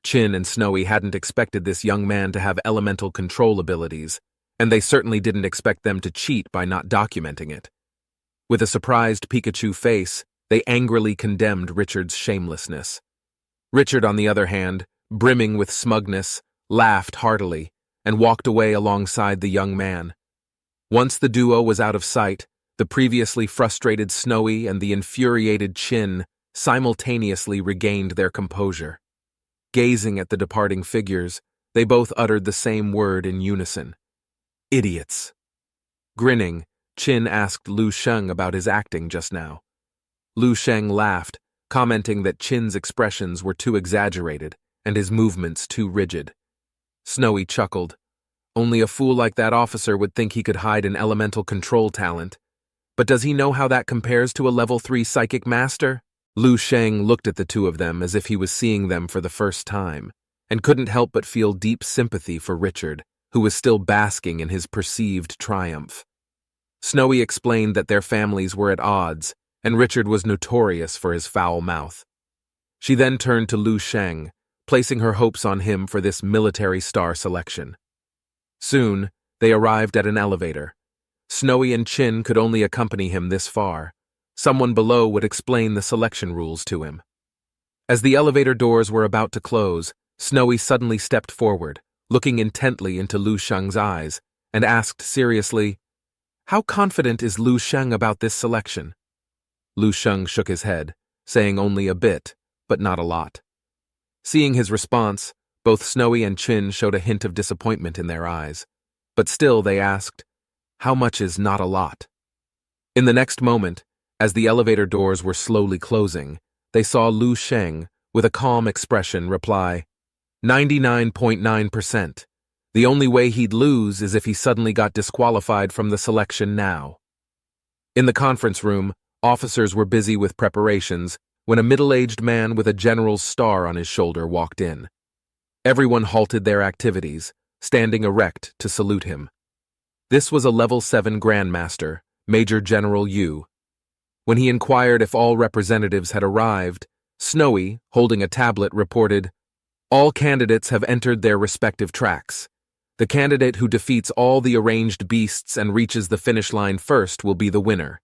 [SPEAKER 1] Chin and Snowy hadn't expected this young man to have elemental control abilities, and they certainly didn't expect them to cheat by not documenting it. With a surprised Pikachu face, they angrily condemned Richard's shamelessness. Richard, on the other hand, brimming with smugness, laughed heartily and walked away alongside the young man. Once the duo was out of sight, the previously frustrated Snowy and the infuriated Chin simultaneously regained their composure. Gazing at the departing figures, they both uttered the same word in unison. Idiots. Grinning, Chin asked Lu Sheng about his acting just now. Lu Sheng laughed, commenting that Chin's expressions were too exaggerated and his movements too rigid. Snowy chuckled. Only a fool like that officer would think he could hide an elemental control talent. But does he know how that compares to a level 3 psychic master? Lu Sheng looked at the two of them as if he was seeing them for the first time, and couldn't help but feel deep sympathy for Richard, who was still basking in his perceived triumph. Snowy explained that their families were at odds, and Richard was notorious for his foul mouth. She then turned to Lu Sheng, placing her hopes on him for this military star selection. Soon, they arrived at an elevator. Snowy and Chin could only accompany him this far. Someone below would explain the selection rules to him. As the elevator doors were about to close, Snowy suddenly stepped forward, looking intently into Lu Sheng's eyes, and asked seriously, "How confident is Lu Sheng about this selection?" Lu Sheng shook his head, saying only a bit, but not a lot. Seeing his response, both Snowy and Chin showed a hint of disappointment in their eyes, but still they asked, "How much is not a lot?" In the next moment, as the elevator doors were slowly closing, they saw Lu Sheng, with a calm expression, reply, 99.9%. The only way he'd lose is if he suddenly got disqualified from the selection now. In the conference room, officers were busy with preparations when a middle-aged man with a general's star on his shoulder walked in. Everyone halted their activities, standing erect to salute him. This was a level 7 Grandmaster, Major General Yu. When he inquired if all representatives had arrived, Snowy, holding a tablet, reported, "All candidates have entered their respective tracks. The candidate who defeats all the arranged beasts and reaches the finish line first will be the winner.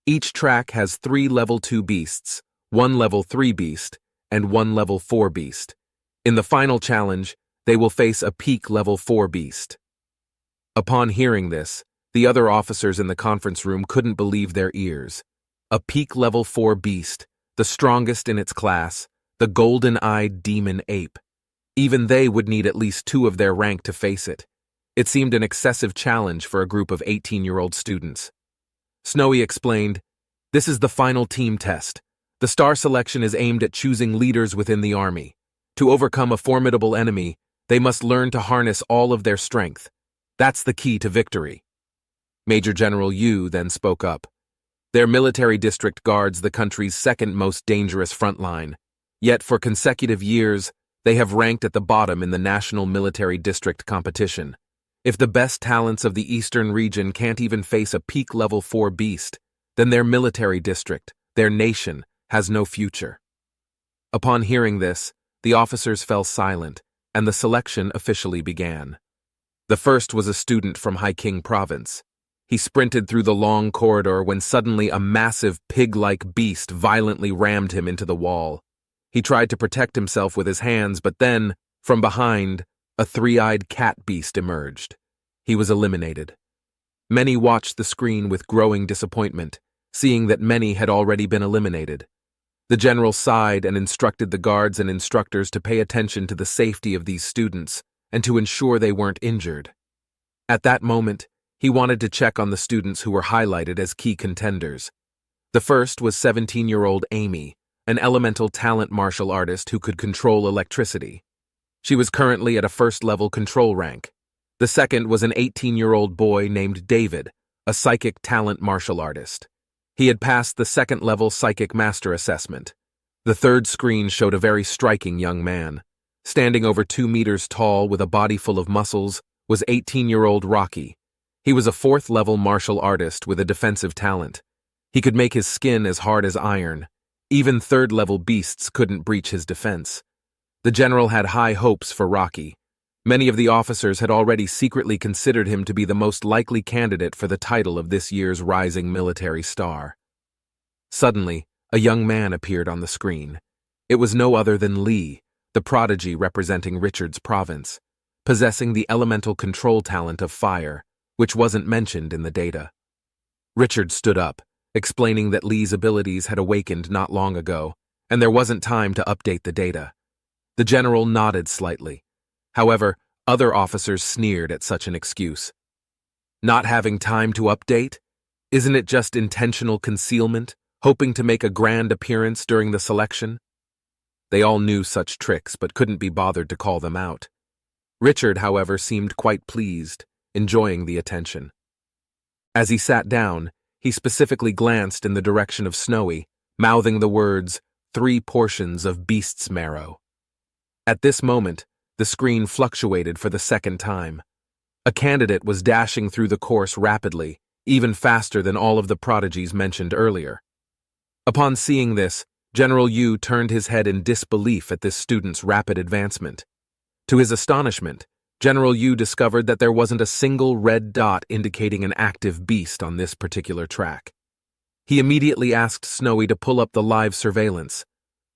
[SPEAKER 1] Each track has 3 level 2 beasts, 1 level 3 beast, and 1 level 4 beast. In the final challenge, they will face a peak level 4 beast." Upon hearing this, the other officers in the conference room couldn't believe their ears. A peak level 4 beast, the strongest in its class, the golden-eyed demon ape. Even they would need at least 2 of their rank to face it. It seemed an excessive challenge for a group of 18-year-old students. Snowy explained, "This is the final team test. The star selection is aimed at choosing leaders within the army. To overcome a formidable enemy, they must learn to harness all of their strength. That's the key to victory." Major General Yu then spoke up. Their military district guards the country's second most dangerous front line. Yet for consecutive years, they have ranked at the bottom in the national military district competition. If the best talents of the eastern region can't even face a peak level 4 beast, then their military district, their nation, has no future. Upon hearing this, the officers fell silent, and the selection officially began. The first was a student from Heightened province. He sprinted through the long corridor when suddenly a massive pig-like beast violently rammed him into the wall. He tried to protect himself with his hands, but then, from behind, a three-eyed cat beast emerged. He was eliminated. Many watched the screen with growing disappointment, seeing that many had already been eliminated. The general sighed and instructed the guards and instructors to pay attention to the safety of these students and to ensure they weren't injured. At that moment, he wanted to check on the students who were highlighted as key contenders. The first was 17-year-old Amy, an elemental talent martial artist who could control electricity. She was currently at a first-level control rank. The second was an 18-year-old boy named David, a psychic talent martial artist. He had passed the second-level psychic master assessment. The third screen showed a very striking young man. Standing over 2 meters tall with a body full of muscles was 18-year-old Rocky. He was a fourth-level martial artist with a defensive talent. He could make his skin as hard as iron. Even third-level beasts couldn't breach his defense. The general had high hopes for Rocky. Many of the officers had already secretly considered him to be the most likely candidate for the title of this year's rising military star. Suddenly, a young man appeared on the screen. It was no other than Lee, the prodigy representing Richard's province, possessing the elemental control talent of fire, which wasn't mentioned in the data. Richard stood up, explaining that Lee's abilities had awakened not long ago, and there wasn't time to update the data. The general nodded slightly. However, other officers sneered at such an excuse. Not having time to update? Isn't it just intentional concealment, hoping to make a grand appearance during the selection? They all knew such tricks but couldn't be bothered to call them out. Richard, however, seemed quite pleased, enjoying the attention. As he sat down, he specifically glanced in the direction of Snowy, mouthing the words, 3 portions of beast's marrow. At this moment, the screen fluctuated for the second time. A candidate was dashing through the course rapidly, even faster than all of the prodigies mentioned earlier. Upon seeing this, General Yu turned his head in disbelief at this student's rapid advancement. To his astonishment, General Yu discovered that there wasn't a single red dot indicating an active beast on this particular track. He immediately asked Snowy to pull up the live surveillance.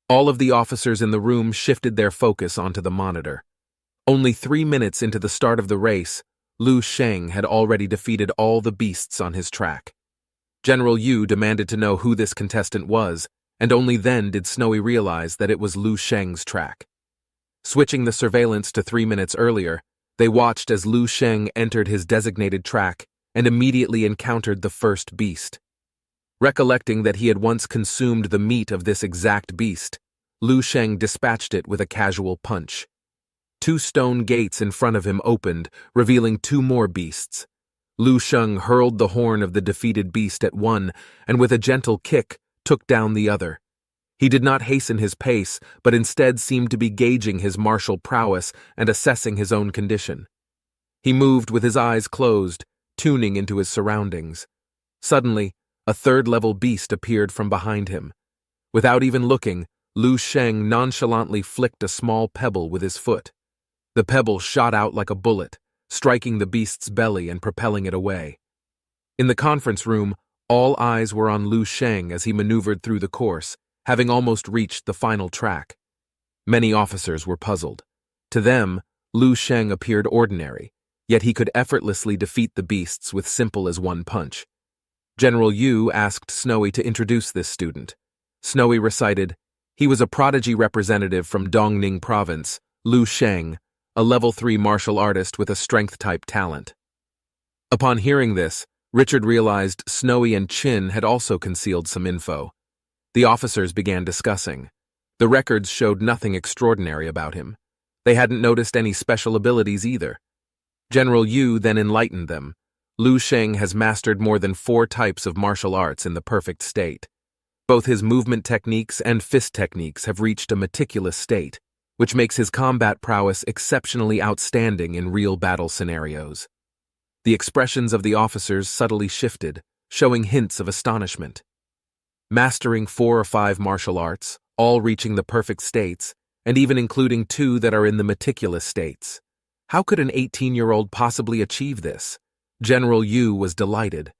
[SPEAKER 1] All of the officers in the room shifted their focus onto the monitor. Only 3 minutes into the start of the race, Lu Sheng had already defeated all the beasts on his track. General Yu demanded to know who this contestant was, and only then did Snowy realize that it was Lu Sheng's track. Switching the surveillance to 3 minutes earlier, they watched as Lu Sheng entered his designated track and immediately encountered the first beast. Recollecting that he had once consumed the meat of this exact beast, Lu Sheng dispatched it with a casual punch. 2 stone gates in front of him opened, revealing 2 more beasts. Lu Sheng hurled the horn of the defeated beast at one, and with a gentle kick, took down the other. He did not hasten his pace, but instead seemed to be gauging his martial prowess and assessing his own condition. He moved with his eyes closed, tuning into his surroundings. Suddenly, a third-level beast appeared from behind him. Without even looking, Lu Sheng nonchalantly flicked a small pebble with his foot. The pebble shot out like a bullet, striking the beast's belly and propelling it away. In the conference room, all eyes were on Lu Sheng as he maneuvered through the course, having almost reached the final track. Many officers were puzzled. To them, Lu Sheng appeared ordinary, yet he could effortlessly defeat the beasts with simple as one punch. General Yu asked Snowy to introduce this student. Snowy recited, he was a prodigy representative from Dongning Province, Lu Sheng, a level 3 martial artist with a strength-type talent. Upon hearing this, Richard realized Snowy and Chin had also concealed some info. The officers began discussing. The records showed nothing extraordinary about him. They hadn't noticed any special abilities either. General Yu then enlightened them. Lu Sheng has mastered more than 4 types of martial arts in the perfect state. Both his movement techniques and fist techniques have reached a meticulous state, which makes his combat prowess exceptionally outstanding in real battle scenarios. The expressions of the officers subtly shifted, showing hints of astonishment. Mastering 4 or 5 martial arts, all reaching the perfect states, and even including 2 that are in the meticulous states. How could an 18-year-old possibly achieve this? General Yu was delighted.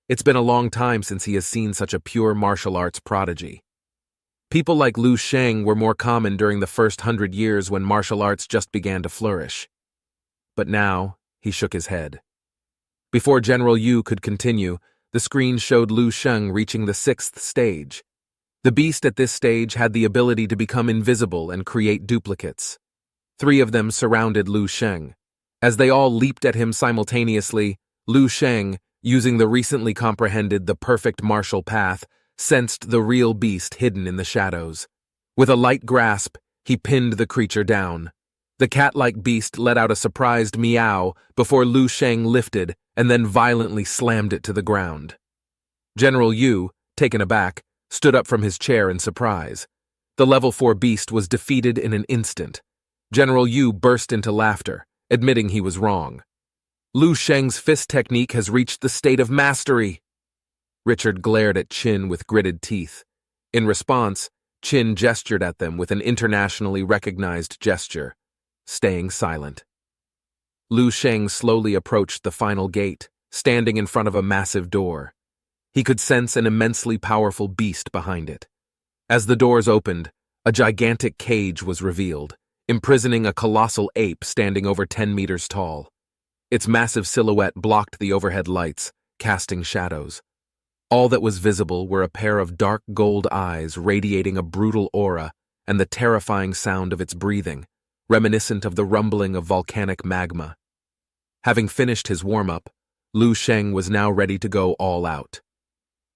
[SPEAKER 1] It's been a long time since he has seen such a pure martial arts prodigy. People like Lu Sheng were more common during the first 100 years when martial arts just began to flourish. But now, he shook his head. Before General Yu could continue, the screen showed Lu Sheng reaching the 6th stage. The beast at this stage had the ability to become invisible and create duplicates. 3 of them surrounded Lu Sheng. As they all leaped at him simultaneously, Lu Sheng, using the recently comprehended the perfect martial path, sensed the real beast hidden in the shadows. With a light grasp, he pinned the creature down. The cat-like beast let out a surprised meow before Lu Sheng lifted and then violently slammed it to the ground. General Yu, taken aback, stood up from his chair in surprise. The level 4 beast was defeated in an instant. General Yu burst into laughter, admitting he was wrong. Lu Sheng's fist technique has reached the state of mastery. Richard glared at Qin with gritted teeth. In response, Qin gestured at them with an internationally recognized gesture, staying silent. Lu Sheng slowly approached the final gate, standing in front of a massive door. He could sense an immensely powerful beast behind it. As the doors opened, a gigantic cage was revealed, imprisoning a colossal ape standing over 10 meters tall. Its massive silhouette blocked the overhead lights, casting shadows. All that was visible were a pair of dark gold eyes radiating a brutal aura and the terrifying sound of its breathing, reminiscent of the rumbling of volcanic magma. Having finished his warm-up, Lu Sheng was now ready to go all out.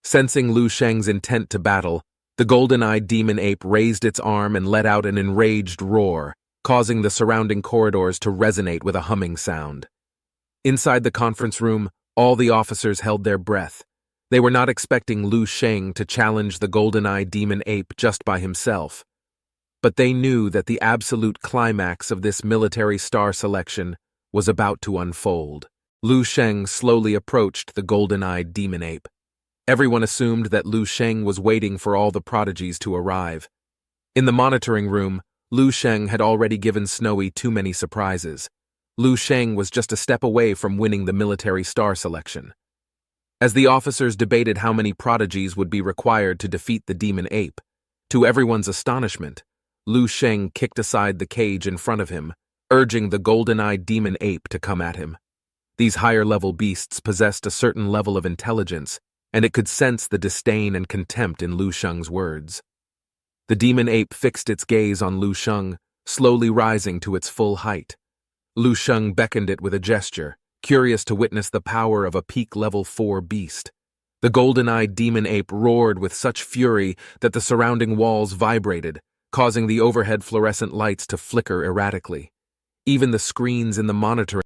[SPEAKER 1] Sensing Lu Sheng's intent to battle, the golden-eyed demon ape raised its arm and let out an enraged roar, causing the surrounding corridors to resonate with a humming sound. Inside the conference room, all the officers held their breath. They were not expecting Lu Sheng to challenge the golden-eyed demon ape just by himself. But they knew that the absolute climax of this military star selection was about to unfold. Lu Sheng slowly approached the golden-eyed demon ape. Everyone assumed that Lu Sheng was waiting for all the prodigies to arrive. In the monitoring room, Lu Sheng had already given Snowy too many surprises. Lu Sheng was just a step away from winning the military star selection. As the officers debated how many prodigies would be required to defeat the demon ape, to everyone's astonishment, Lu Sheng kicked aside the cage in front of him, urging the golden-eyed demon ape to come at him. These higher-level beasts possessed a certain level of intelligence, and it could sense the disdain and contempt in Lu Sheng's words. The demon ape fixed its gaze on Lu Sheng, slowly rising to its full height. Lu Sheng beckoned it with a gesture, curious to witness the power of a peak level 4 beast. The golden-eyed demon ape roared with such fury that the surrounding walls vibrated, causing the overhead fluorescent lights to flicker erratically. Even the screens in the monitoring